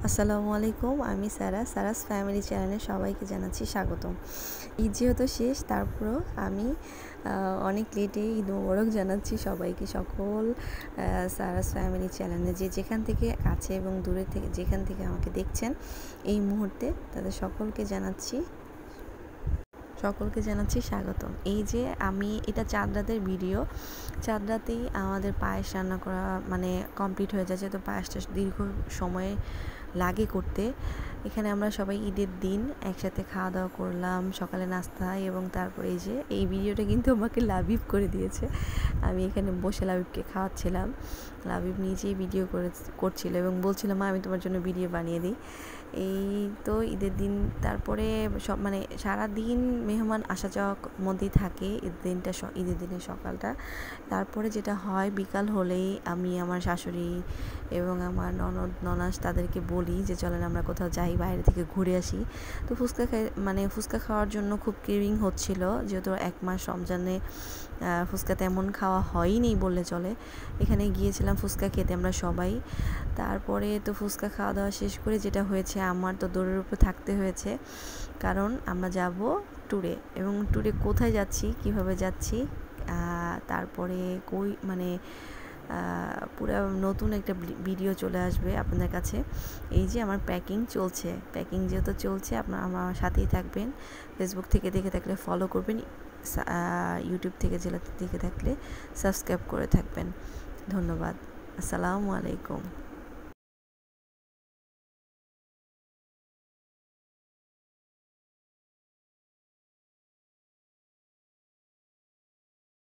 আসসালামু আলাইকুম, আমি সারাস ফ্যামিলি চ্যানেলে সবাইকে জানাচ্ছি স্বাগতম। ঈদ যেহেতু শেষ, তারপরেও আমি অনেক লেটে ঈদ মোবারক জানাচ্ছি সবাইকে, সকল সারাস ফ্যামিলি চ্যানেলে যেখান থেকে কাছে এবং দূরে থেকে যেখান থেকে আমাকে দেখছেন এই মুহূর্তে, তাদের সকলকে জানাচ্ছি স্বাগতম। এই যে আমি এটা চাঁদ রাতের ভিডিও, চাঁদ রাতেই আমাদের পায়েস রান্না করা মানে কমপ্লিট হয়ে যাচ্ছে। তো পায়েসটা দীর্ঘ সময় লাগে করতে। এখানে আমরা সবাই ঈদের দিন একসাথে খাওয়া দাওয়া করলাম, সকালে নাস্তা, এবং তারপরে এই যে এই ভিডিওটা কিন্তু আমাকে লাবিব করে দিয়েছে। আমি এখানে বসে লাবিবকে খাওয়াচ্ছিলাম, লাবিব নিজেই ভিডিও করছিল এবং বলছিল, মা আমি তোমার জন্য ভিডিও বানিয়ে দিই। এই তো ঈদের দিন, তারপরে সব মানে সারাদিন মেহমান আসা যাওয়ার মধ্যেই থাকে ঈদের দিনের সকালটা। তারপরে যেটা হয়, বিকাল হলেই আমি আমার শাশুড়ি এবং আমার ননাস তাদেরকে বলি যে চলেন আমরা কোথাও যাই, বাইরে থেকে ঘুরে আসি। তো ফুচকা খাওয়ার জন্য খুব ক্রেভিং হচ্ছিল, যেহেতু 1 মাস রমজানে ফুচকা তেমন খাওয়া হয়নি বললে চলে। এখানে গিয়েছিলাম ফুচকা খেতে আমরা সবাই। তারপরে তো ফুচকা খাওয়া দাওয়া শেষ করে যেটা হয়েছে, আমার তো দৌড়ের উপর থাকতে হয়েছে, কারণ আমরা যাব ট্যুরে। এবং ট্যুরে কোথায় যাচ্ছি, কিভাবে যাচ্ছি, তারপরে পুরো নতুন একটা ভিডিও চলে আসবে আপনাদের কাছে। এই যে আমার প্যাকিং যেহেতু চলছে, আপনারা আমার সাথেই থাকবেন। ফেসবুক থেকে দেখে থাকলে ফলো করবেন, ইউটিউব থেকে দেখে থাকলে সাবস্ক্রাইব করে থাকবেন। ধন্যবাদ। আসসালামু আলাইকুম।